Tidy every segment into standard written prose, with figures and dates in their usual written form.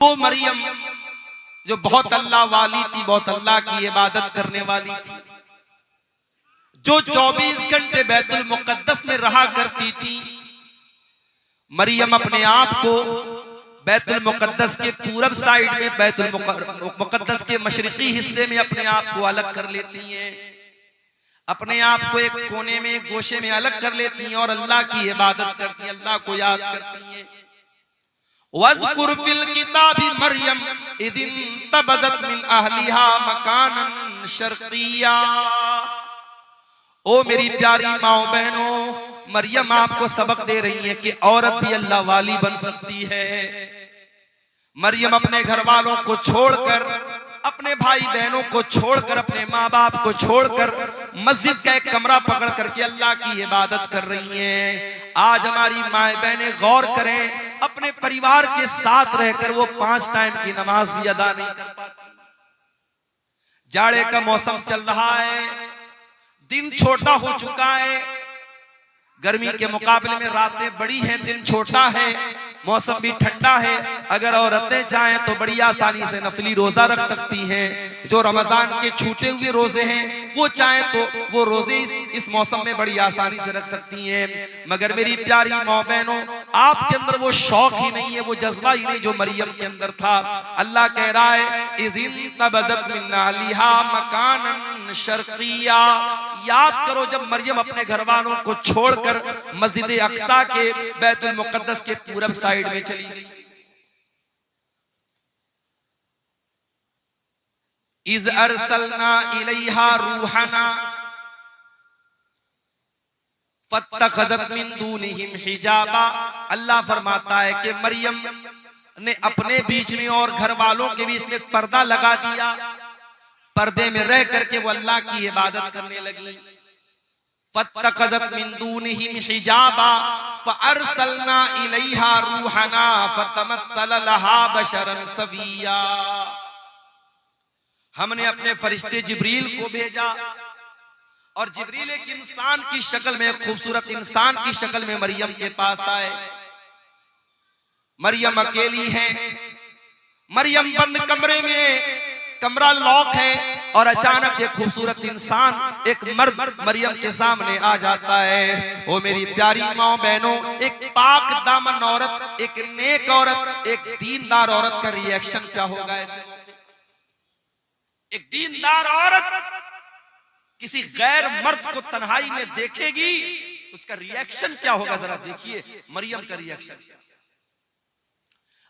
वो मरियम जो बहुत अल्लाह वाली थी, बहुत अल्लाह की इबादत करने वाली थी, जो 24 घंटे बैतुल मुकद्दस में रहा करती थी। मरियम अपने आप को बैतुल मुकद्दस के पूरब साइड में, बैतुल मुकद्दस के मशरिकी हिस्से में अपने आप को अलग कर लेती हैं, अपने आप को एक कोने में, एक गोशे में अलग कर लेती हैं और अल्लाह की इबादत करती हैं, अल्लाह को याद करती हैं। वज़कुर फिल किताबी मरियम इदिन तबज़त मिन अहलिहा मकानन शर्क़िया। ओ मेरी प्यारी माओ बहनों, मरियम आपको सबक दे रही है कि औरत भी अल्लाह वाली बन सकती है। मरियम अपने घर वालों को छोड़कर, अपने भाई बहनों को छोड़कर, अपने माँ बाप को छोड़कर मस्जिद का एक कमरा पकड़ करके अल्लाह की इबादत कर रही हैं। आज हमारी माए बहनें गौर करें, अपने परिवार के साथ रहकर वो 5 टाइम की नमाज भी अदा नहीं कर पाती। जाड़े का मौसम चल रहा है, दिन छोटा हो चुका है, गर्मी के मुकाबले में रातें बड़ी हैं, दिन छोटा है, मौसम भी ठंडा है। अगर औरतें चाहें तो बड़ी आसानी से नफली रोजा रख सकती हैं। जो रमजान के छूटे हुए रोजे हैं वो चाहें तो वो रोजे इस मौसम में बड़ी आसानी से रख सकती हैं। मगर मेरी प्यारी माँ बहनों, आपके अंदर वो शौक ही नहीं है, वो जज्बा ही नहीं जो मरियम के अंदर था। अल्लाह कह रहा है इज़िन तबज़त मिन अहलिहा मकानन शर्क़िया। याद करो जब मरियम अपने घर वालों को छोड़कर मस्जिद अक्सा के, बैतुल मुकद्दस के पूरब साइड में चली गई। इज़ अरसलना इलैहा रूहना फत्तखज़त मिन दूनिहिम हिजाबा। अल्लाह फरमाता है कि मरियम ने अपने बीच में और घर वालों के बीच में पर्दा लगा दिया, पर्दे में रह करके वो अल्लाह की इबादत करने लगी। फत्तखज़त मिन दूनिहिम हिजाबा फअरसलना इलैहा रूहना फतमस्सल लहा बशरन सविया। हमने अपने फरिश्ते जिब्रील को भेजा और जिब्रील एक इंसान की शक्ल में, खूबसूरत इंसान की शक्ल में मरियम के पास आए। मरियम अकेली है, मरियम बंद कमरे में, कमरा लॉक है और अचानक एक खूबसूरत इंसान, एक मर्द मरियम के सामने आ जाता है। ओ मेरी प्यारी माँ बहनों, एक पाक दामन औरत, एक नेक औरत, एक दीनदार औरत का रिएक्शन क्या होगा ऐसे? एक दीनदार औरत किसी गैर मर्द को तन्हाई में देखेगी तो उसका रिएक्शन क्या होगा, जरा देखिए मरियम का रिएक्शन।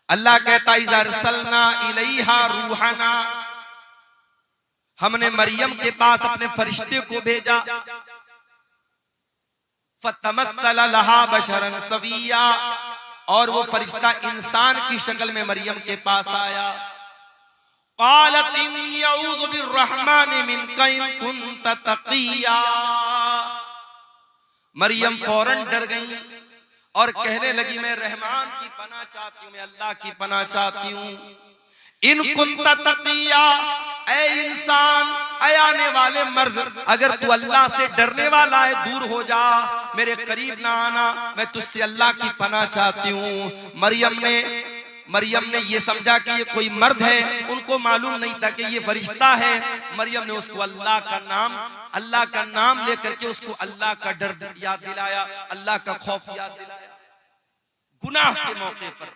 अल्लाह कहता इज़ अरसलना इलैहा रूहना, हमने मरियम के पास अपने फरिश्ते को भेजा। फतमस्सल लहा बशरन सविया, और वो फरिश्ता इंसान की शक्ल में मरियम के पास आया। क़ालत इन्नी अऊज़ु बिर्रहमानि मिनका इन कुन्त तक़िया। मरियम फौरन डर गई और कहने लगी मैं रहमान की पनाह चाहती हूँ, मैं अल्लाह की पनाह चाहती हूँ। इन कुन्त तक़िया, ऐ इंसान, ऐ आने वाले मर्द, अगर तू अल्लाह से डरने वाला है दूर हो जा, मेरे करीब ना आना, मैं तुझसे अल्लाह की पनाह चाहती हूँ। मरियम ने ये समझा कि ये कोई मर्द है, उनको मालूम नहीं था कि ये फरिश्ता है। मरियम ने उसको अल्लाह का नाम लेकर के उसको अल्लाह का डर याद दिलाया, अल्लाह का खौफ याद दिलाया। गुनाह के मौके पर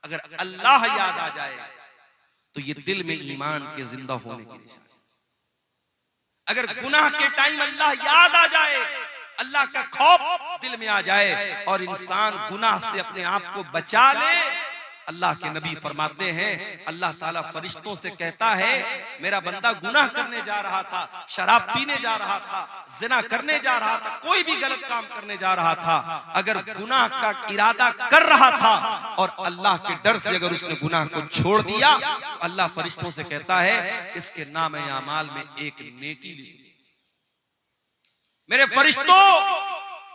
अगर अल्लाह याद आ जाए तो ये दिल में ईमान के जिंदा होने की निशानी। अगर गुनाह के टाइम अल्लाह याद आ जाए, अल्लाह का खौफ दिल में आ जाए और इंसान गुनाह से अपने आप को बचा ले, अल्लाह के नबी फरमाते हैं अल्लाह ताला फरिश्तों से कहता है मेरा बंदा गुनाह करने जा रहा था, शराब पीने जा रहा था, जिना करने जा रहा था, कोई भी गलत काम करने जा रहा था, अगर गुनाह का इरादा कर रहा था और अल्लाह के डर से अगर उसने गुनाह को छोड़ दिया तो अल्लाह फरिश्तों से कहता है इसके नाम आमाल में एक नेकी लिख दो। मेरे फरिश्तों,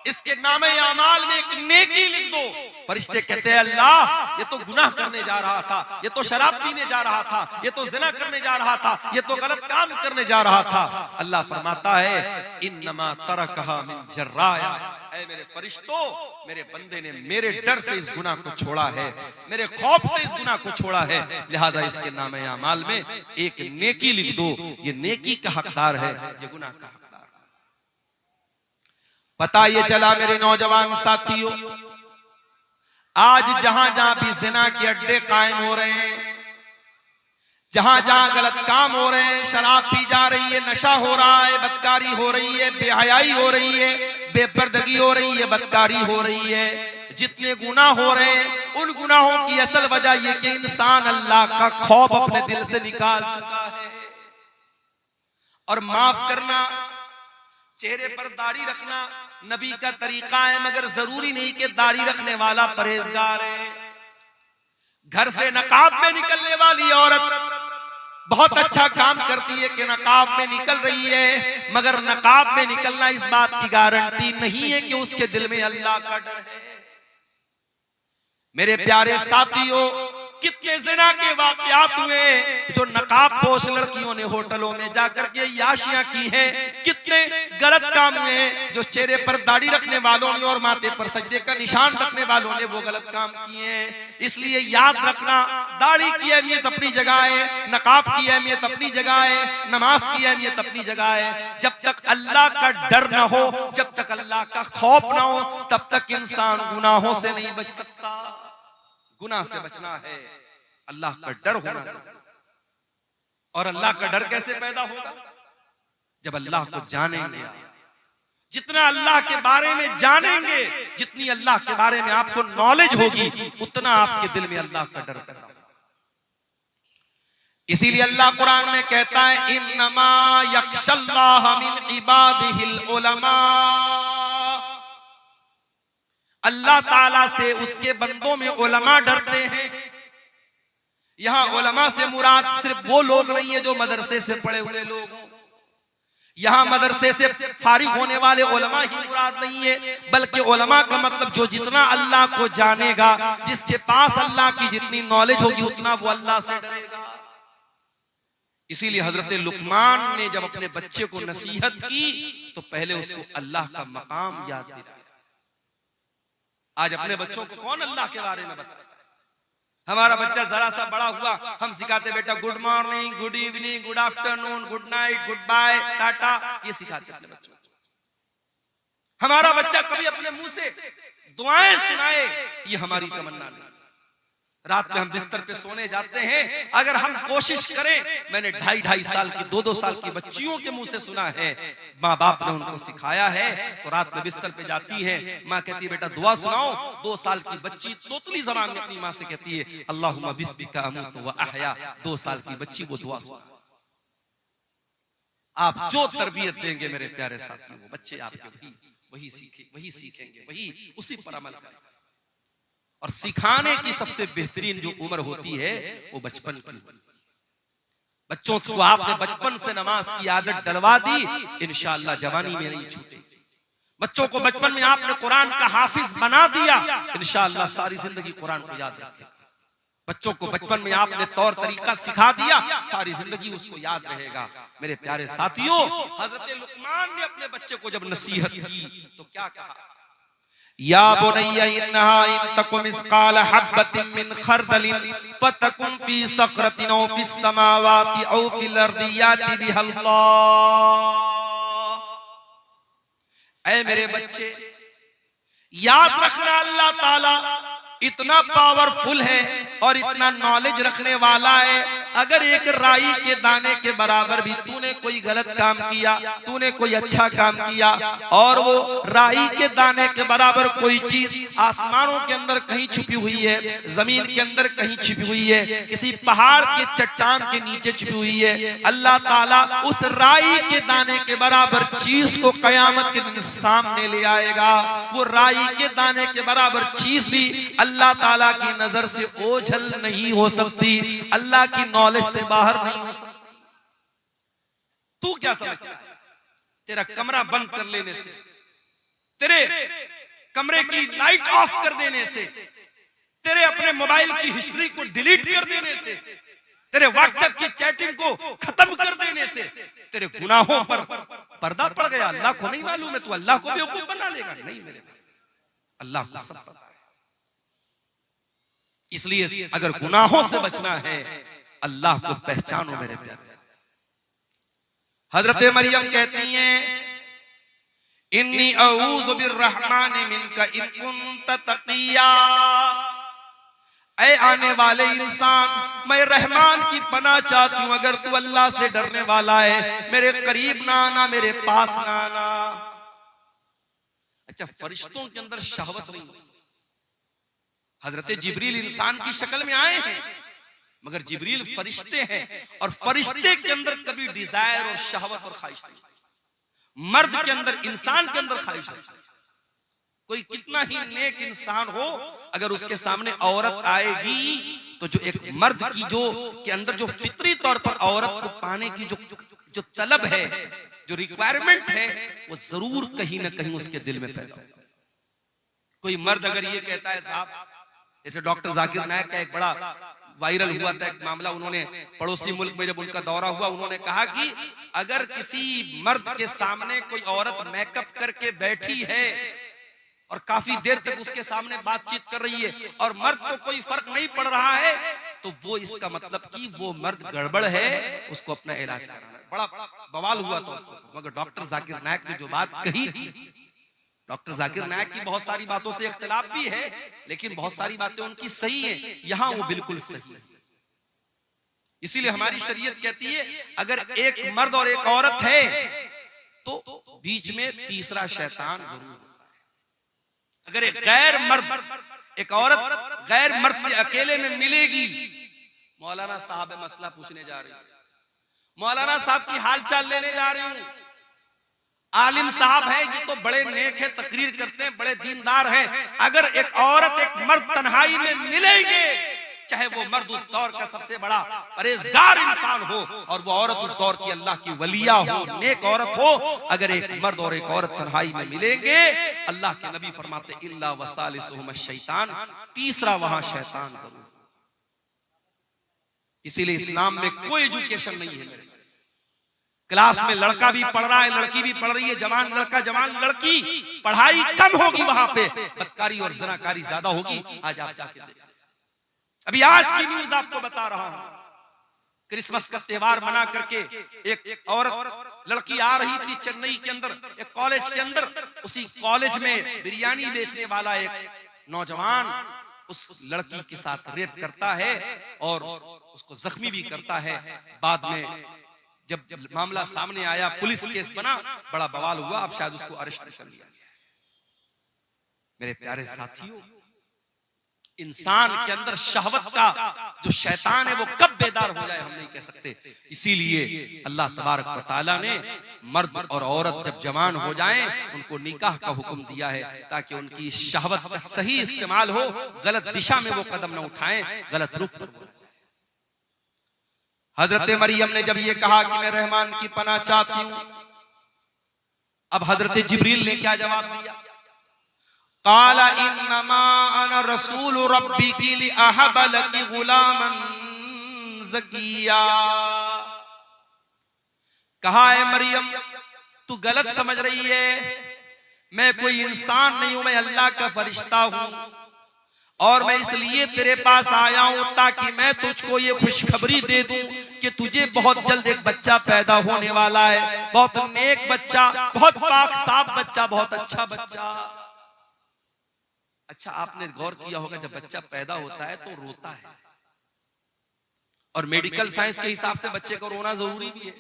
इसके नाम आमाल में एक नेकी लिख दो। फरिश्ते कहते हैं अल्लाह ये तो गुनाह करने जा रहा था, ये तो शराब पीने जा रहा था, ये तो जिना करने जा रहा था, ये तो गलत काम करने जा रहा था। अल्लाह फरमाता है इन्नमा तरकहा मिन जर्राया, ऐ मेरे फरिश्तों, मेरे बंदे ने मेरे डर से इस गुनाह को छोड़ा है, मेरे खौफ से इस गुनाह को छोड़ा है, लिहाजा इसके नामे अमाल में एक नेकी लिख दो, ये नेकी का हकदार है, ये गुनाह का हकदार। पता ये चला मेरे नौजवान साथियों, आज जहां जहां भी जिना के अड्डे कायम हो रहे हैं, जहां जहां गलत काम हो रहे हैं, शराब पी जा रही है, नशा हो रहा है, बदकारी हो रही है, बेहयाई हो रही है, बेपर्दगी हो रही है, बदकारी हो रही है, जितने गुनाह हो रहे हैं, उन गुनाहों की असल वजह यह कि इंसान अल्लाह का खौफ अपने दिल से निकाल चुका है। और माफ करना, चेहरे पर दाढ़ी रखना नबी का तरीका है, मगर जरूरी नहीं कि दाढ़ी रखने वाला परहेजगार है। घर से नकाब में निकलने वाली औरत बहुत अच्छा काम करती है कि नकाब में निकल रही है, मगर नकाब में निकलना इस बात की गारंटी नहीं है कि उसके दिल में अल्लाह का डर है। मेरे प्यारे साथियों, कितने ज़िना के वाक़यात हुए जो नकाब पोश लड़कियों ने होटलों में जाकर के याशियां की हैं, कितने गलत काम हुए जो चेहरे पर दाढ़ी रखने वालों ने और माथे पर सजदे का निशान रखने वालों ने वो गलत काम किए हैं। इसलिए याद रखना, दाढ़ी की अहमियत अपनी जगह है, नकाब की अहमियत अपनी जगह है, नमाज की अहमियत अपनी जगह है। जब तक अल्लाह का डर न हो, जब तक अल्लाह का खौफ न हो, तब तक इंसान गुनाहों से नहीं बच सकता। गुनाह से बचना है, अल्लाह का डर होना चाहिए। और अल्लाह का डर कैसे पैदा होगा? जब अल्लाह को जानेंगे। जितना अल्लाह के बारे में जानेंगे, जितनी अल्लाह के बारे में आपको नॉलेज होगी, उतना आपके दिल में अल्लाह का डर पैदा होगा। इसीलिए अल्लाह कुरान में कहता है, इन्नमा यख्शल्लाह मिन इबादिहिल उलमा, अल्लाह ताला से उसके बंदों में उलमा डरते हैं। यहां उलमा से मुराद सिर्फ वो लोग नहीं है जो मदरसे से पढ़े हुए लोग हों, यहां मदरसे से फारिग होने वाले उलमा ही मुराद नहीं है, बल्कि उलमा का मतलब जो जितना अल्लाह को जानेगा, जिसके पास अल्लाह की जितनी नॉलेज होगी, उतना वो अल्लाह से डरेगा। इसीलिए हजरत लुकमान ने जब अपने बच्चे को नसीहत की तो पहले उसको अल्लाह का मकाम याद दिलाया। आज अपने बच्चों को कौन अल्लाह के बारे में बताता है? हमारा बच्चा जरा सा बड़ा हुआ, हम सिखाते बेटा good morning, good evening, good afternoon, good night, goodbye, tata, ये सिखाते अपने बच्चों को। हमारा बच्चा कभी अपने मुंह से दुआएं सुनाए, ये हमारी तमन्ना नहीं। रात में हम बिस्तर पे सोने जाते हैं, अगर हम कोशिश करें, मैंने 2.5 साल की 2-2 साल की बच्चियों के मुंह से सुना है, माँ बाप ने उनको सिखाया है, तो रात में बिस्तर पे जाती है, माँ कहती है बेटा दुआ सुनाओ। 2 साल की बच्ची तोतली जबान में अपनी माँ से कहती है अल्लाहुम्मा बिस्मिका अमूतु व अहया। 2 साल की बच्ची वो दुआ सुना। आप जो तरबियत देंगे मेरे प्यारे साथियों, वो बच्चे आपके वही सीखेंगे, वही उसी पर अमल करेंगे। और सिखाने की सबसे बेहतरीन जो उम्र होती है वो बचपन की। बच्चों को आपने बचपन से नमाज की आदत डलवा दी, इंशाअल्लाह जवानी में नहीं छूटेगी। बच्चों को बचपन में आपने कुरान का हाफिज बना दिया, इंशाअल्लाह सारी जिंदगी कुरान को याद रखेगा। बच्चों को बचपन में आपने तौर तरीका सिखा दिया, सारी जिंदगी उसको याद रहेगा। मेरे प्यारे साथियों, हजरत लुकमान ने अपने बच्चे को जब नसीहत की तो क्या कहा? या बुनय्या इन्नहा इन तकुम मिस्काल हब्बतिन मिन खरदलिन फतकुन फी सखरतिन औ फिस समावाति औ फिल अर्दि याति बिहल्लाह। ऐ मेरे बच्चे, याद रखना अल्लाह ताला इतना पावरफुल है और इतना नॉलेज रखने वाला है। अगर एक राई के दाने के बराबर भी तूने कोई गलत काम किया, तूने कोई अच्छा काम किया, और वो राई के दाने के बराबर कोई चीज आसमानों के अंदर कहीं छुपी हुई है, जमीन के अंदर कहीं छुपी हुई है, किसी पहाड़ के चट्टान के नीचे छुपी हुई है, अल्लाह ताला उस राई के दाने के बराबर चीज को कयामत के दिन सामने ले आएगा। वो राई के दाने के बराबर चीज भी अल्लाह ताला की नजर से ओझल नहीं हो सकती, अल्लाह की नॉलेज से बाहर नहीं हो सकती। तू क्या समझता है? तेरा कमरा बंद कर लेने से, तेरे कमरे की लाइट ऑफ कर देने से, तेरे अपने मोबाइल की हिस्ट्री को डिलीट कर देने से, तेरे व्हाट्सएप की चैटिंग को खत्म कर देने से तेरे गुनाहों पर पर्दा पड़ गया, अल्लाह को नहीं मालूम है, तू अल्लाह को बेवकूफ बना लेगा? नहीं मेरे भाई, अल्लाह को सब पता है। इसलिए अगर गुनाहों से बचना है, अल्लाह को पहचानो मेरे प्यारे। हजरत मरियम कहती हैं, इन्नी अऊज़ु बिर्रहमानि मिनका इन कुन्त तक़िया, ऐ आने वाले इंसान, मैं रहमान की पनाह चाहती हूं, अगर तू अल्लाह से डरने वाला है, मेरे करीब ना आना, मेरे पास ना आना। अच्छा, फरिश्तों के अंदर शहवत नहीं होती। हजरत जिब्रील इंसान की शक्ल में आए हैं, मगर जिब्रील फरिश्ते हैं, और फरिश्ते के अंदर कभी डिजायर और शहवत और ख्वाहिश नहीं। मर्द के अंदर, इंसान के अंदर ख्वाहिश है। कोई कितना ही नेक इंसान हो, अगर उसके सामने औरत आएगी तो जो एक मर्द की जो के अंदर जो फितरी तौर पर औरत को पाने की जो तलब है, जो रिक्वायरमेंट है, वो जरूर कहीं ना कहीं उसके दिल में पैदा होगा। कोई मर्द अगर ये कहता है, साहब, जैसे डॉक्टर जाकिर नायक का एक बड़ा वायरल हुआ था एक मामला, उन्होंने पड़ोसी मुल्क में जब उनका दौरा हुआ, उन्होंने कहा कि अगर किसी मर्द के सामने कोई औरत मेकअप करके बैठी है और काफी देर तक उसके सामने बातचीत कर रही है और मर्द को कोई फर्क नहीं पड़ रहा है, तो वो इसका मतलब कि वो मर्द गड़बड़ है, उसको अपना इलाज कराना है। बड़ा बवाल हुआ था उसको। मगर डॉक्टर जाकिर नायक ने जो बात कही थी, डॉक्टर जाकिर नायक की बहुत सारी बातों से इख्तिलाफ भी है, लेकिन बहुत सारी बातें उनकी सही है, यहां वो बिल्कुल सही है। इसीलिए हमारी शरीयत कहती है, अगर एक मर्द और एक औरत है तो बीच में तीसरा शैतान जरूर होता है। अगर एक गैर मर्द, एक औरत गैर मर्द से अकेले में मिलेगी, मौलाना साहब मसला पूछने जा रही हूं, मौलाना साहब की हाल चाल लेने जा रही हूं, आलिम साहब है, ये तो बड़े नेक है, तकरीर करते हैं, बड़े दीनदार हैं, अगर एक औरत एक मर्द तन्हाई में मिलेंगे, चाहे वो मर्द उस दौर का सबसे बड़ा परहेजगार इंसान हो और वो औरत उस दौर की अल्लाह की वलिया हो, नेक औरत हो, अगर एक मर्द और एक औरत तन्हाई में मिलेंगे, अल्लाह के नबी फरमाते इल्ला वसालिसुहुम शैतान, तीसरा वहां शैतान जरूर। इसीलिए इस्लाम में कोई एजुकेशन नहीं है। क्लास में लड़का भी पढ़ रहा है, लड़की भी पढ़ रही है, जवान लड़का जवान लड़की, पढ़ाई कम होगी, वहां पे बदकारी और ज़नाकारी ज्यादा होगी। आज आप जाके देखिए, अभी आज की न्यूज आपको बता रहा हूं, क्रिसमस का त्योहार मना करके एक औरत लड़की आ रही थी चेन्नई के अंदर, एक कॉलेज के अंदर, उसी कॉलेज में बिरयानी बेचने वाला एक नौजवान उस लड़की के साथ रेप करता है और उसको जख्मी भी करता है। बाद में जब मामला सामने आया, पुलिस केस बना, बड़ा बवाल हुआ, अब शायद उसको अरेस्ट कर लिया गया। मेरे प्यारे साथियों, इंसान के अंदर शहवत का जो शैतान है वो कब बेदार हो जाए हम नहीं कह सकते। इसीलिए अल्लाह तबारक व तआला ने मर्द और औरत जब जवान हो जाएं, उनको निकाह का हुक्म दिया है, ताकि उनकी शहवत का सही इस्तेमाल हो, गलत दिशा में वो कदम न उठाएं, गलत रुख पर बोला जाए। हजरत मरियम ने जब ये कहा कि मैं रहमान की पनाह चाहती हूं, अब हजरत जिब्रील ने क्या जवाब दिया? काला इन्नमा अना रसूल रब्बिकी लिअहब लकी गुलामन ज़किया। कहा है मरियम, तू गलत समझ रही है, मैं कोई इंसान नहीं हूं, मैं अल्लाह का फरिश्ता हूं, और मैं इसलिए तेरे पास आया हूं ताकि मैं तुझको ये खुशखबरी दे दूं कि तुझे बहुत जल्द एक बच्चा पैदा होने वाला है, बहुत नेक बच्चा, बहुत पाक साफ बच्चा, बहुत अच्छा बच्चा। अच्छा, आपने गौर किया होगा, जब बच्चा पैदा होता है तो रोता है, और मेडिकल साइंस के हिसाब से बच्चे को रोना जरूरी भी है।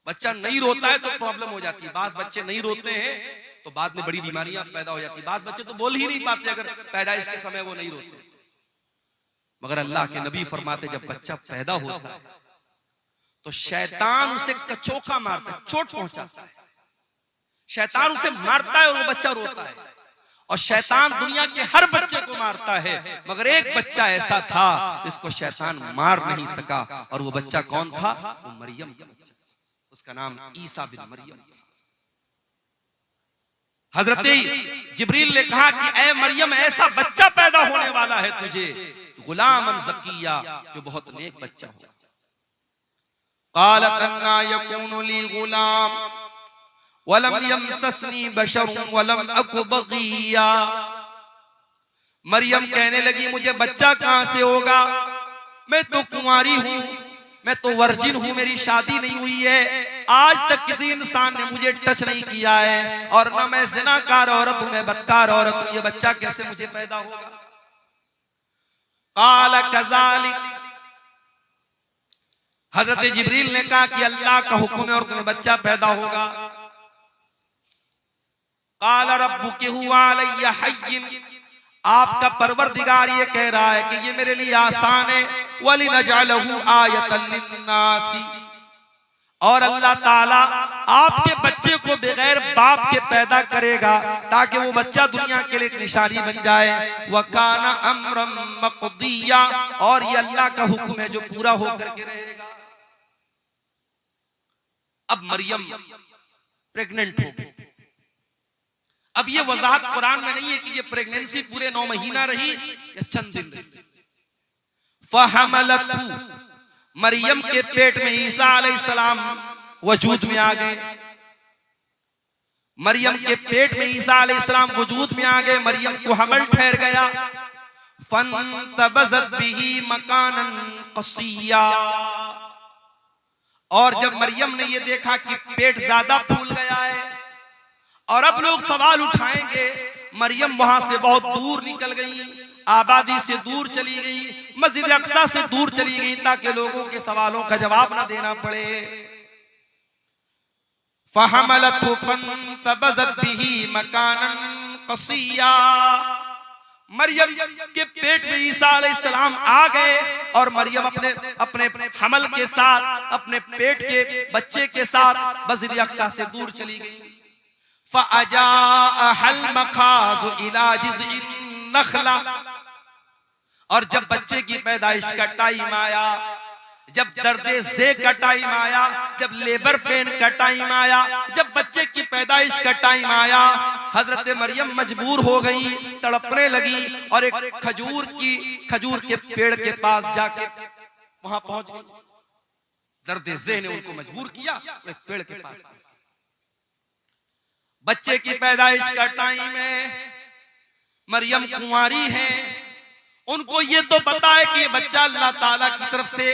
बच्चा नहीं रोता है तो प्रॉब्लम हो जाती है, बाज बच्चे नहीं रोते हैं तो बाद में बड़ी बीमारियां पैदा हो जाती है, बाज बच्चे तो बोल ही नहीं पाते अगर पैदाइश के समय वो नहीं रोते। मगर अल्लाह के नबी फरमाते, जब बच्चा पैदा होता है तो शैतान उसे कचोका मारता है, चोट पहुंचाता है, शैतान उसे मारता है और वो बच्चा रोता है। और शैतान दुनिया के हर बच्चे को मारता है, मगर एक बच्चा ऐसा था जिसको शैतान मार नहीं सका, और वो बच्चा कौन था? वो मरियम का बच्चा, उसका नाम ईसा बिन मरियम। हजरत जिब्रील ने कहा कि ऐ मरियम, ऐसा बच्चा पैदा होने वाला है तुझे, गुलामन ज़किया, जो बहुत नेक बच्चा हो। क़ालत अन्ना यकूनु ली गुलाम, वलम यमससनी बशरुन वलम अकु बगिया। मरियम कहने लगी मुझे बच्चा कहां से होगा, मैं तो कुंवारी हूं, मैं तो वर्जिन हूं, मेरी शादी नहीं हुई है, आज तक किसी इंसान ने मुझे टच नहीं किया है, और ना मैं ज़िनाकार औरत हूं, मैं बदकार औरत हूं, ये बच्चा कैसे मुझे पैदा होगा। काल कज़ालिक, हजरत जिब्रील ने कहा कि अल्लाह का हुक्म है और तुम्हें बच्चा पैदा होगा। काल रब्बुकी हुवा अलैया हय्यिन, आपका परवरदिगार ये कह रहा है कि ये मेरे लिए आसान है। वलिनजअलहु आयतन लिन्नासी, और अल्लाह ताला आपके बच्चे को बगैर बाप के पैदा करेगा ताकि वो बच्चा दुनिया के लिए एक निशानी बन जाए। वकाना अम्रम मक़दिया, और ये अल्लाह का हुक्म है जो पूरा होकर के रहेगा। अब मरियम प्रेग्नेंट हो गई। अब ये वजाहत कुरान में नहीं है कि ये प्रेगनेंसी पूरे 9 महीना रही या चंद दिन रही। फहमलतहु, मरियम के पेट में ईसा अलैहिस्सलाम वजूद में आ गए। मरियम के पेट में ईसा अलैहिस्सलाम वजूद में आ गए, मरियम को हमल ठहर गया। फंतबज़त बिही मकानन क़सिया, और जब मरियम ने ये देखा कि पेट ज्यादा फूल गया है और अब लोग सवाल उठाएंगे, मरियम वहां से बहुत दूर निकल गई, आबादी से दूर चली गई, मस्जिद अक्सा से दूर चली गई ताकि लोगों के सवालों का जवाब ना देना पड़े। फहमलतहु फंतबज़त बिही मकानन क़सिया, मरियम के पेट में ईसा अलैहिस्सलाम आ गए और मरियम अपने अपने हमल के साथ, अपने पेट के बच्चे के साथ मस्जिद अक्सा से दूर चली गई। फ़अजाअहल मखाज़ु इला जिज़इन नख़ला, और जब बच्चे की पैदाइश का टाइम आया, जब दर्दे से का टाइम आया, जब लेबर पेन का टाइम आया, जब बच्चे की पैदाइश का टाइम आया, हजरत मरियम मजबूर हो गई, तड़पने लगी और एक खजूर के पेड़ के पास जाके वहां पहुंच गई। दर्दे ज़े ने उनको मजबूर किया, एक पेड़ के पास। बच्चे की पैदाइश का टाइम है, मरियम कुंवारी है, उनको ये तो पता है कि ये बच्चा अल्लाह ताला की तरफ से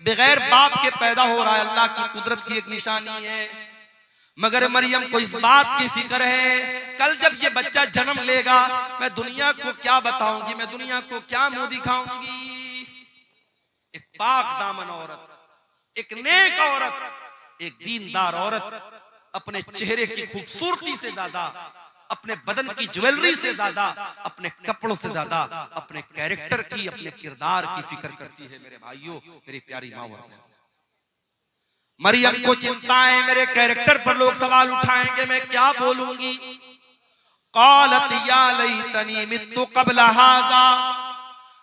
बगैर बाप के पैदा हो रहा है, अल्लाह की कुदरत की एक निशानी है। मगर मरियम को इस बात की फिक्र है, कल जब ये बच्चा जन्म लेगा मैं दुनिया को क्या बताऊंगी, मैं दुनिया को क्या मुंह दिखाऊंगी। एक पाक दामन औरत, एक नेक औरत, एक दीनदार औरत अपने चेहरे की खूबसूरती से ज्यादा, अपने बदन की ज्वेलरी से ज्यादा, अपने कपड़ों से ज्यादा अपने कैरेक्टर की, अपने किरदार की फिक्र करती है। मेरे भाइयों, मेरी प्यारी माँ, मरियम को चिंता है मेरे कैरेक्टर पर लोग सवाल उठाएंगे, मैं क्या बोलूंगी। क़ालत या लैतनी मित्तु क़ब्ल हाज़ा,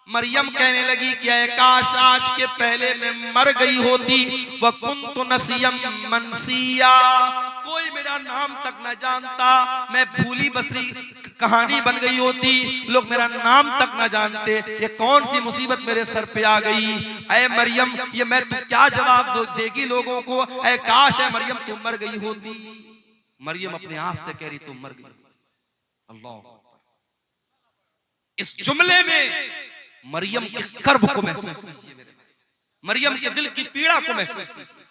मरियम कहने लगी कि काश आज के पहले मैं मर गई होती। व कुन्तु नसियम मनसिया, कोई मेरा नाम तक न जानता, मैं भूली बसरी कहानी बन गई होती, लोग मेरा नाम तक न जानते। ये कौन सी मुसीबत मेरे सर पे आ गई। ऐ मरियम, ये मैं तू क्या जवाब देगी लोगों को। ऐ काश है मरियम तुम मर गई होती। मरियम अपने आप से कह रही तुम मर गई। अल्लाह, इस जुमले में मरियम के कर्ब को महसूस कीजिए, मरियम के दिल की पीड़ा को महसूस कीजिए,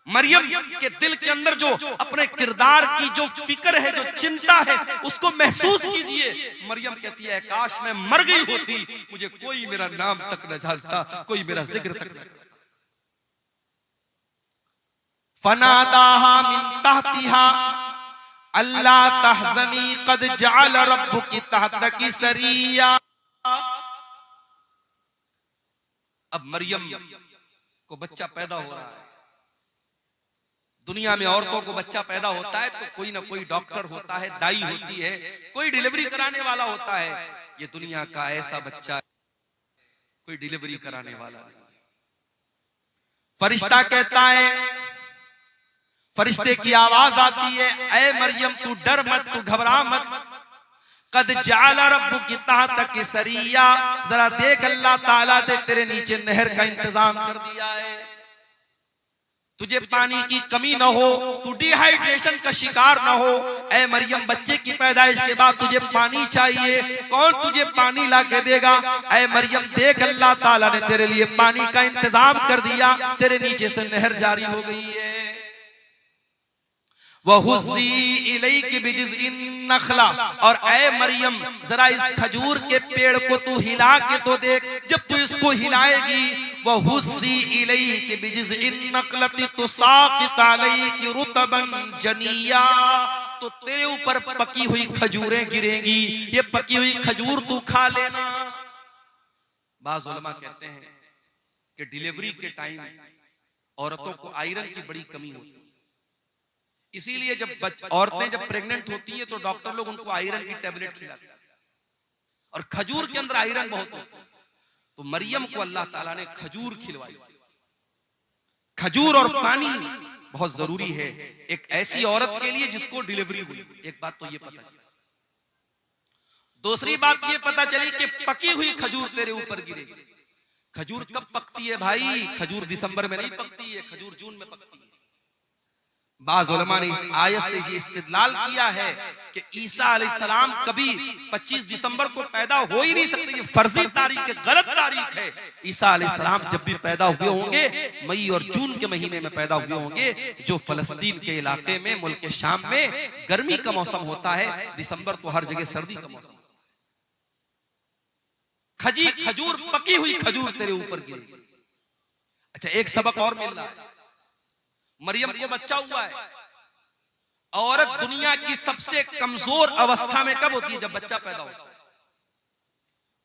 मरियम के दिल के अंदर जो अपने किरदार की जो फिक्र है, जो चिंता है, उसको महसूस कीजिए। मरियम कहती है काश मैं मर गई होती, मुझे कोई मेरा नाम तक न जानता, कोई मेरा जिक्र तक न करता। फनादाहा मिन तहतिहा अल्ला तहज़नी क़द जअल रब्बुकी तहतकी सरिया। अब मरियम को बच्चा पैदा हो रहा है। दुनिया में औरतों को बच्चा पैदा होता है तो कोई ना कोई डॉक्टर होता है, दाई होती है, कोई डिलीवरी कराने वाला होता है। ये दुनिया का ऐसा बच्चा कोई डिलीवरी कराने वाला नहीं। फरिश्ता कहता है, फरिश्ते की आवाज आती है, ऐ मरियम तू डर मत, तू घबरा मत। कद जअल रब्बुकी तहतकी सरिया, जरा देख अल्लाह ताला ने तेरे नीचे नहर का इंतजाम कर दिया है। तुझे पानी की कमी ना हो, तू डिहाइड्रेशन का शिकार ना हो। ऐ मरियम, बच्चे की पैदाइश के बाद तुझे पानी चाहिए, कौन तुझे पानी ला के देगा? ऐ मरियम देख, अल्लाह ताला ने तेरे लिए पानी का इंतजाम कर दिया, तेरे नीचे से नहर जारी हो गई है। वहुज़्ज़ी इलैकी बिजिज़्इन नख़ला, और ऐ मरियम जरा इस खजूर के पेड़ को तू हिला के तो देख। जब तू इसको हिलाएगी, वहुज़्ज़ी इलैकी बिजिज़्इन नख़लति तुसाक़ित अलैकी रुतबन जनिया, तो तेरे ऊपर पकी हुई खजूरें गिरेंगी, ये पकी हुई खजूर तू खा लेना। बाज़ उलमा कहते हैं कि डिलीवरी के टाइम औरतों को आयरन की बड़ी कमी होती है, इसीलिए जब औरतें जब प्रेग्नेंट होती हैं तो डॉक्टर लोग उनको आयरन की टेबलेट खिलाते हैं, और खजूर के अंदर आयरन बहुत होता है। तो मरियम को अल्लाह ताला ने खजूर खिलवाई। खजूर और पानी बहुत जरूरी है एक ऐसी औरत के लिए जिसको डिलीवरी हुई। एक बात तो ये पता चली। दूसरी बात ये पता चली कि पकी हुई खजूर तेरे ऊपर गिरेगी। खजूर कब पकती है भाई? खजूर दिसंबर में नहीं पकती है, खजूर जून में पकती है। बाज़ उलमा ने इस आयत से ये इस्तिदलाल किया है कि ईसा अलैहिस्सलाम कभी 25 दिसंबर को पैदा हो ही नहीं सकते, ये फर्जी तारीख है, गलत तारीख है। ईसा अलैहिस्सलाम जब भी पैदा हुए होंगे मई और जून के महीने में पैदा हुए होंगे, जो फलस्तीन के इलाके में मुल्क के शाम में गर्मी का मौसम होता है, दिसंबर तो हर जगह सर्दी का मौसम। खजूर पकी हुई खजूर तेरे ऊपर गिरेगी। अच्छा, एक सबक और मिल रहा है। मरियम को बच्चा हुआ है। औरत दुनिया की सबसे कमजोर अवस्था में कब होती है? जब बच्चा पैदा होता है।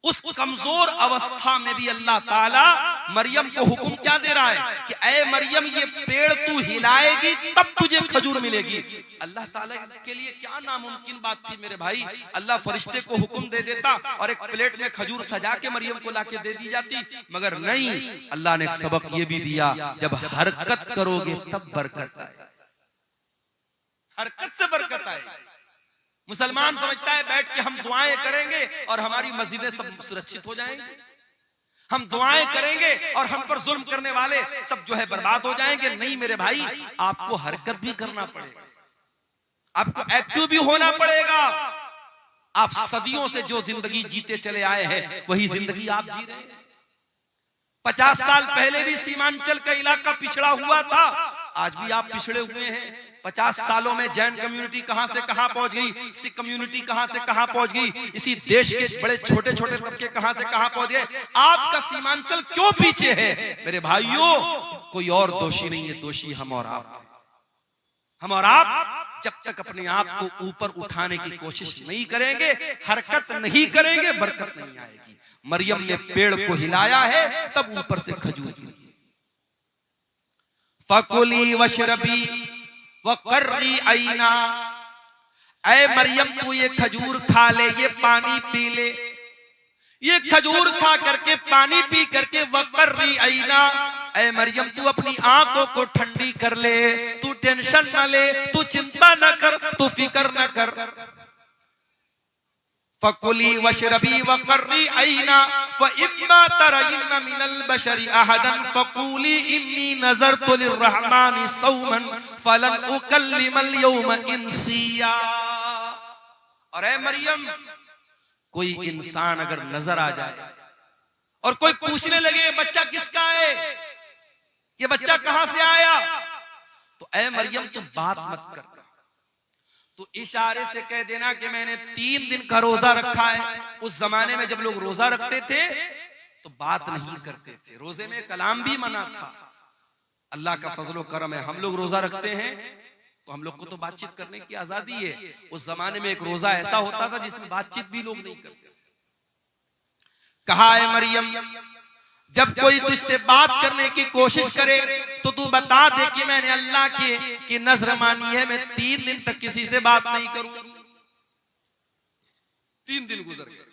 उस कमजोर अवस्था में भी अल्लाह ताला मरियम को हुक्म क्या दे रहा है कि ऐ मरियम, ये पेड़ तू हिलाएगी तब तुझे खजूर मिलेगी। अल्लाह ताला के लिए क्या नामुमकिन बात थी मेरे भाई। अल्लाह फरिश्ते को हुक्म दे देता और एक प्लेट में खजूर सजा के मरियम को लाके दे दी जाती, मगर नहीं, अल्लाह ने एक सबक ये भी दिया, जब हरकत करोगे तब बरकत आए। हरकत से बरकत आए। मुसलमान समझता है बैठ के हम दुआएं करेंगे और हमारी मस्जिदें सब सुरक्षित हो जाएंगी, हम दुआएं करेंगे और हम पर जुल्म करने वाले सब जो है बर्बाद हो जाएंगे। नहीं मेरे भाई, आपको हरकत भी करना पड़ेगा, आपको एक्टिव भी होना पड़ेगा। आप सदियों से जो जिंदगी जीते चले आए हैं वही जिंदगी आप जी रहे हैं। 50 साल पहले भी सीमांचल का इलाका पिछड़ा हुआ था, आज भी आप पिछड़े हुए हैं। 50 सालों में जैन कम्युनिटी कहां से कहां पहुंच गई, सिख कम्युनिटी कहां से कहां पहुंच गई, इसी देश के बड़े छोटे छोटे तबके कहां से कहां पहुंच गए। आपका सीमांचल क्यों पीछे है? मेरे भाइयों, कोई और दोषी नहीं है, दोषी हम और आप। हम और आप जब तक अपने आप को ऊपर उठाने की कोशिश नहीं करेंगे, हरकत नहीं करेंगे, बरकत नहीं आएगी। मरियम ने पेड़ को हिलाया है तब ऊपर से खजूर गिरी। फकुली वशरबी वक़र्री ऐना, ऐ मरियम तू ये खजूर खा ले, ये पानी पी ले, ये खजूर खा करके पानी पी करके वक़र्री ऐना, ऐ मरियम तू अपनी आंखों को ठंडी कर ले, तू टेंशन न ले, तू चिंता न कर, तू फिक्र न कर। फकुली वशरबी वक़र्री ऐना फइम्मा तरयिन्ना मिनल बशरि अहदन फक़ूली इन्नी नज़रतु लिर्रहमानि सौमन फलन उकल्लिमल यौम इंसिया। और ऐ मरियम, कोई इंसान अगर नजर आ जाए और कोई पूछने लगे बच्चा किसका है, ये बच्चा कहां से आया, तो ऐ मरियम तू बात मत कर, तो इशारे से कह देना कि मैंने 3 दिन का रोजा रखा है। उस जमाने में जब लोग रोजा रखते थे तो बात नहीं करते थे, रोजे में कलाम भी मना था। अल्लाह का फजलो करम है, हम लोग रोजा रखते हैं तो हम लोग को तो बातचीत करने की आजादी है। उस जमाने में एक रोजा ऐसा होता था जिसमें बातचीत भी लोग नहीं करते थे। कहा है मरियम, जब कोई तुझसे बात करने की कोशिश करे तो तू बता दे कि मैंने अल्लाह की नजर मानी है, मैं 3 दिन तक किसी से बात नहीं करूंगी। 3 दिन गुजर गए।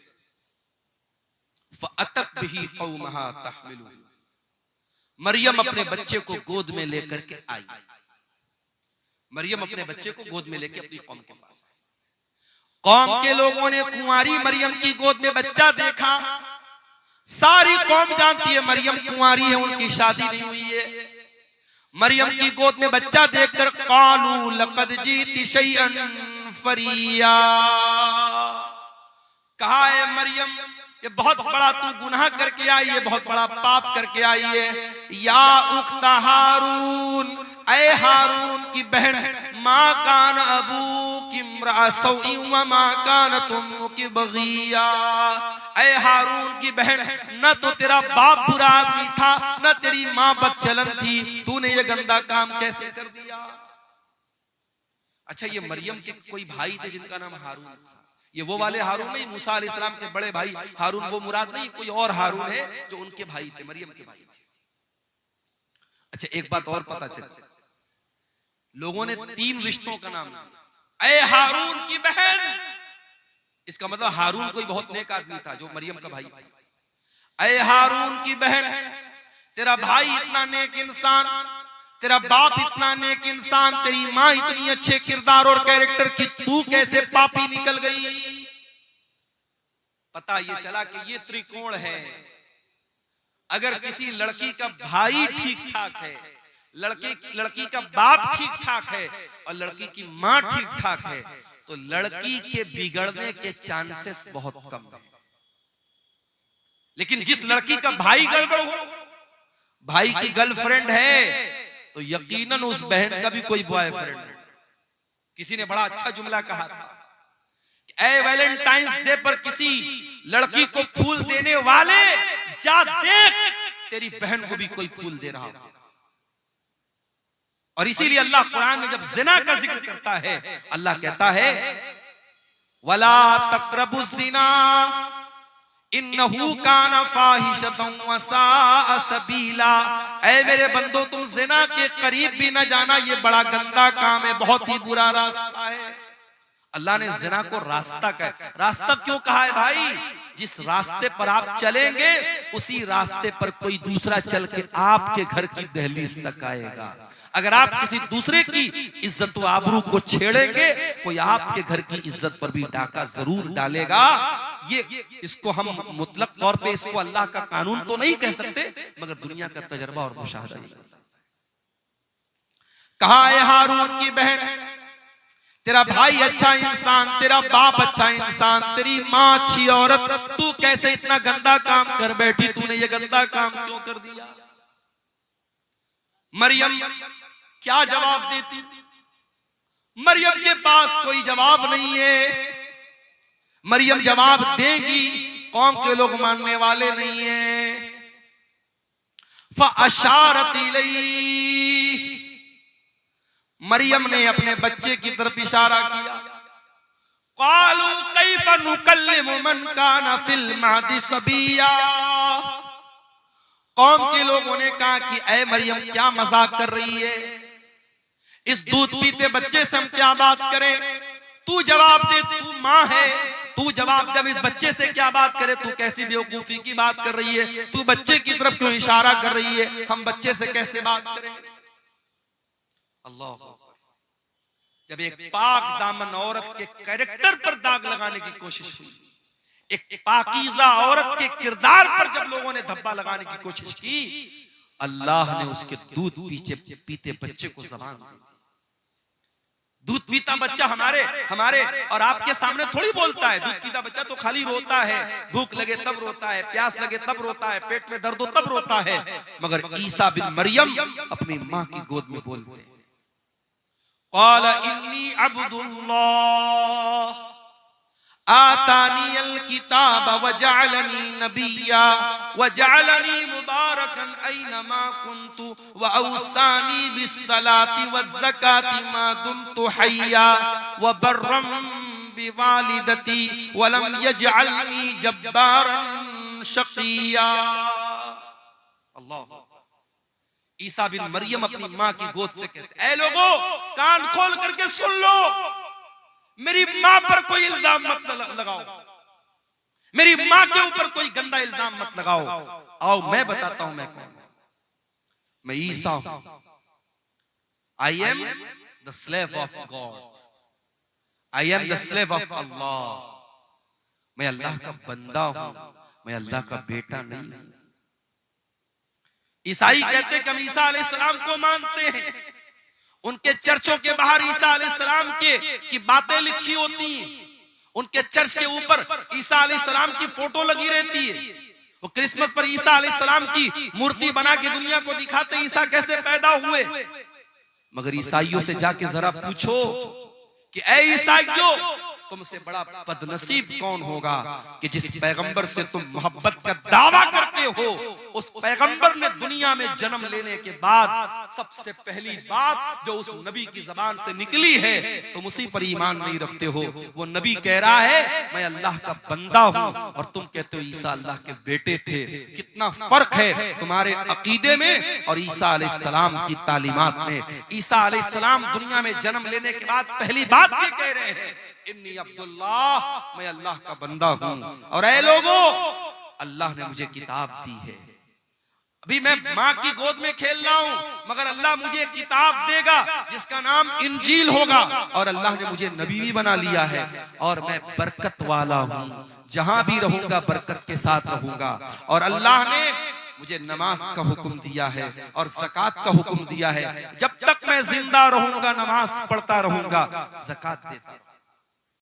फअतत बिही कौमहा तहमिलु, मरियम अपने बच्चे को गोद में लेकर के आई। मरियम अपने बच्चे को गोद में लेकर अपनी कौम के पास आई। कौम के लोगों ने कुंवारी मरियम की गोद में बच्चा देखा। सारी कौम जानती है मरियम कुंवारी है, उनकी शादी नहीं हुई है। मरियम की गोद में बच्चा देखकर कालू लक़द जीती शैअन फरिया, कहा है मरियम ये बहुत बड़ा तू गुनाह करके आई है, बहुत बड़ा पाप करके आई है। या उख्ता हारून, ऐ हारून की बहन, माँ कान अबू की इम्राअ व माँ कान तुम्मुकी बगिया, ऐ हारून की बहन, न तो तेरा बाप बुरा आदमी था न तेरी माँ बदचलन थी, तूने ये गंदा काम कैसे कर दिया। अच्छा, ये मरियम के कोई भाई थे जिनका नाम हारून था। ये वो वाले हारून नहीं, मूसा अलैहिस्सलाम के बड़े भाई हारून, वो मुराद नहीं, कोई और हारून है जो उनके भाई थे, मरियम के भाई थे। अच्छा, एक बात और पता चली, लोगों ने 3 रिश्तों का नाम दिया। ऐ हारून की बहन, इसका मतलब हारून कोई बहुत नेक आदमी था जो मरियम का भाई था। ऐ हारून की बहन, तेरा भाई इतना नेक इंसान, तेरा बाप इतना नेक इंसान, तेरी माँ इतनी अच्छे किरदार और कैरेक्टर की, तू कैसे पापी निकल गई। पता ये चला कि ये त्रिकोण है। अगर किसी लड़की का भाई ठीक ठाक है, लड़की का बाप ठीक ठाक है और लड़की की माँ ठीक ठाक है, तो लड़की के बिगड़ने के चांसेस बहुत कम है। लेकिन जिस लड़की का भाई गड़बड़ हो, भाई की गर्लफ्रेंड है, तो यकीनन उस बहन का भी कोई बॉयफ्रेंड है। किसी ने बड़ा अच्छा जुमला कहा था, ऐ वैलेंटाइंस डे पर किसी लड़की को फूल देने वाले, जा देख तेरी बहन को भी कोई फूल दे रहा है। और इसीलिए अल्लाह कुरान में जब जिना का जिक्र करता है, अल्लाह कहता है वला तक़रबुज़ ज़िना इन्नहु काना फाहिशतन व साअ सबीला। ऐ मेरे बंदो, तुम जिना के करीब भी न जाना, ये बड़ा गंदा काम है, बहुत ही बुरा रास्ता है। अल्लाह ने जिना को रास्ता कहा। रास्ता क्यों कहा है भाई? जिस रास्ते पर आप चलेंगे उसी रास्ते पर कोई दूसरा चल के आपके घर की दहलीज तक आएगा। अगर आप किसी दूसरे की इज्जत व आबरू को छेड़ेंगे, कोई आपके घर की इज्जत पर भी डाका जरूर डालेगा। ये इसको हम मुतलक तौर पे इसको अल्लाह का कानून तो नहीं कह सकते, मगर दुनिया का तजर्बा और मुशाहदा ही। कहा है हारून की बहन, तेरा भाई अच्छा इंसान, तेरा बाप अच्छा इंसान, तेरी माँ अच्छी औरत, तू कैसे इतना गंदा काम कर बैठी, तूने ये गंदा काम क्यों कर दिया। मरियम क्या जवाब देती? मरियम के पास कोई जवाब नहीं है। मरियम जवाब देगी, कौम के लोग मानने वाले नहीं है। फ़अशारत इलैहि, मरियम ने अपने बच्चे की तरफ इशारा किया। क़ालू कैफ़ नुकल्लिमु मन काना फ़िल महदी सबिया। कौम के लोगों ने कहा कि ऐ मरियम, क्या मजाक कर रही है, इस दूध पीते बच्चे से हम क्या बात करें? तू जवाब दे, तू माँ है, तू जवाब जब इस बच्चे से क्या बात करे, तू कैसी बेवकूफी की बात कर रही है, तू बच्चे की तरफ क्यों इशारा कर रही है, हम बच्चे से कैसे बात करें। अल्लाह, जब एक पाक दामन औरत के कैरेक्टर पर दाग लगाने की कोशिश हुई, एक पाकीज़ा औरत के किरदार पर जब लोगों ने धब्बा लगाने की कोशिश की, अल्लाह ने उसके दूध पीते बच्चे को ज़बान दी। दूध पीता बच्चा हमारे और आपके सामने थोड़ी बोलता है। दूध पीता बच्चा तो खाली रोता है, भूख लगे तब रोता है, प्यास लगे तब रोता है, पेट में दर्द हो तब रोता है। मगर ईसा बिन मरियम अपनी माँ की गोद में बोलते हैं, क़ाल इन्नी अब्दुल्लाह आतानियल किताब व जअलनी नबिय्या व जअलनी मुबारकन ऐनमा कुन्तु व औसानी बिस्सलाति वज़्ज़काति मा दुमतु हय्या व बर्रम बिवालिदती व लम यजअलनी जब्बारन शक़िय्या। अल्लाह, ईसा बिन मरियम अपनी माँ की गोद से कहते, ऐ लोगों, कान खोल करके सुन लो, मेरी माँ पर कोई इल्जाम मत लगाओ, मेरी माँ के ऊपर कोई गंदा इल्जाम मत लगाओ। आओ मैं बताता हूं मैं कौन हूं। मैं ईसा हूं। I am the slave of God, I am the slave of Allah. मैं अल्लाह का बंदा हूं, मैं अल्लाह का बेटा नहीं हूं। ईसाई कहते हैं कि हम ईसा अलैहिस्सलाम को मानते हैं, उनके चर्चों के बाहर ईसा अलैहिस्सलाम की बातें लिखी होती हैं, उनके चर्च के ऊपर ईसा अलैहिस्सलाम की फोटो लगी रहती है, वो क्रिसमस पर ईसा अलैहिस्सलाम की मूर्ति बना के दुनिया को दिखाते ईसा कैसे पैदा हुए। मगर ईसाइयों से जाके जरा पूछो कि ऐ ईसाइयों, तुमसे बड़ा बदनसीब कौन होगा कि जिस पैगंबर से तुम मोहब्बत का दावा करते हो, उस पैगंबर ने दुनिया में जन्म लेने के बाद सबसे पहली बात जो उस नबी की जबान से निकली है, तुम उसी पर ईमान नहीं रखते हो। वो नबी कह रहा है मैं अल्लाह का बंदा हूं, और तुम कहते हो ईसा अल्लाह के बेटे थे। कितना फर्क है तुम्हारे अकीदे में और ईसा अलैहिस्सलाम की तालीमात में। ईसा अलैहिस्सलाम दुनिया में जन्म लेने के बाद पहली बात ये कह रहे हैं, इन्नी अब्दुल्लाह, मैं अल्लाह का बंदा हूं, और ऐ लोगों, अल्लाह ने मुझे किताब दी है। अभी मैं माँ की गोद में खेल रहा हूं, मगर अल्लाह मुझे किताब देगा जिसका नाम इंजील होगा, और अल्लाह ने मुझे नबी भी बना लिया है, और मैं बरकत वाला हूं, जहां भी रहूंगा बरकत के साथ रहूंगा। और अल्लाह ने मुझे नमाज का हुक्म दिया है और ज़कात का हुक्म दिया है। जब तक मैं जिंदा रहूंगा नमाज पढ़ता रहूंगा, ज़कात देता रहूंगा।